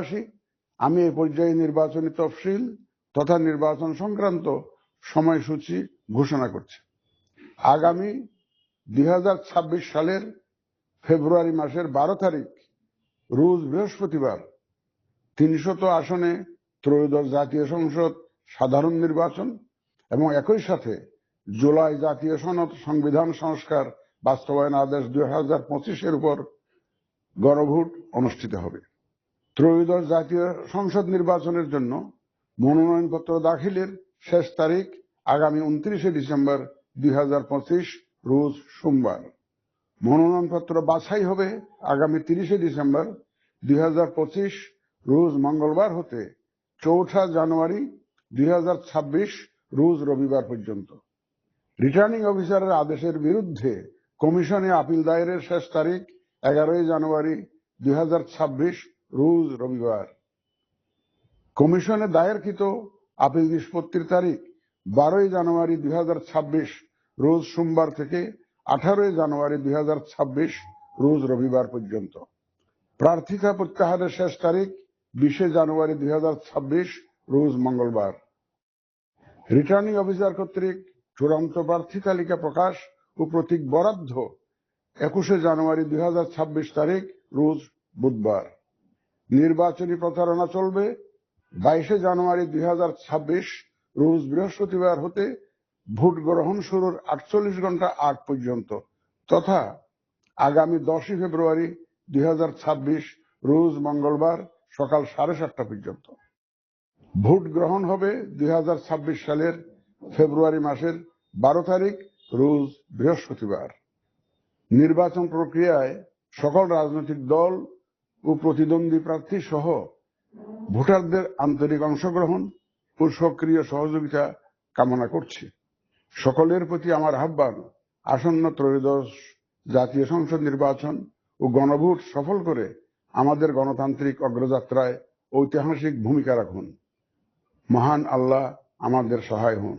আসি, আমি এই পর্যায়ে নির্বাচনী তফসিল তথা নির্বাচন সংক্রান্ত সময়সূচি ঘোষণা করছি। আগামী 2026 সালের ফেব্রুয়ারি মাসের 12 তারিখ রোজ বৃহস্পতিবার 300 আসনে ত্রয়োদশ জাতীয় সংসদ সাধারণ নির্বাচন এবং একই সাথে জুলাই জাতীয় সনদ সংবিধান সংস্কার বাস্তবায়ন আদেশ 2025-এর উপর গণভোট অনুষ্ঠিত হবে। ত্রয়োদশ জাতীয় সংসদ নির্বাচনের জন্য মনোনয়নপত্র দাখিলের শেষ তারিখ আগামী 29 ডিসেম্বর 2025 রোজ সোমবার। মনোনয়নপত্র বাছাই হবে আগামী 30 ডিসেম্বর 2025 রোজ মঙ্গলবার হতে 4 জানুয়ারি 2026 রোজ রবিবার পর্যন্ত। রিটার্নিং অফিসারের আদেশের বিরুদ্ধে কমিশনে আপিল দায়েরের শেষ তারিখ 11 জানুয়ারি 2026 রোজ রবিবার। কমিশনে দায়েরকৃত আপিল নিষ্পত্তির তারিখ 12 জানুয়ারি 2026 রোজ সোমবার থেকে 18 জানুয়ারি 2026 রোজ রবিবার পর্যন্ত। প্রার্থিতা প্রত্যাহারের শেষ তারিখ 20 জানুয়ারি 2026 রোজ মঙ্গলবার। রিটার্নিং অফিসার কর্তৃক চূড়ান্ত প্রার্থী তালিকা প্রকাশ ও প্রতীক বরাদ্দ 21 জানুয়ারি 2026 তারিখ রোজ বুধবার। নির্বাচনী প্রচারণা চলবে 22 জানুয়ারি 2026 রোজ বৃহস্পতিবার হতে ভোট গ্রহণ শুরুর 48 ঘন্টা আগ পর্যন্ত তথা আগামী 10 ফেব্রুয়ারি 2026 রোজ মঙ্গলবার সকাল 7:30 পর্যন্ত। ভোট গ্রহণ হবে 2026 সালের ফেব্রুয়ারি মাসের 12 তারিখ রোজ বৃহস্পতিবার। নির্বাচন প্রক্রিয়ায় সকল রাজনৈতিক দল ও প্রতিদ্বন্দ্বী প্রার্থী সহ ভোটারদের আন্তরিক অংশগ্রহণ ও সক্রিয় সহযোগিতা কামনা করছি। সকলের প্রতি আমার আহ্বান, আসন্ন ত্রয়োদশ জাতীয় সংসদ নির্বাচন ও গণভোট সফল করে আমাদের গণতান্ত্রিক অগ্রযাত্রায় ঐতিহাসিক ভূমিকা রাখুন। মহান আল্লাহ আমাদের সহায় হন।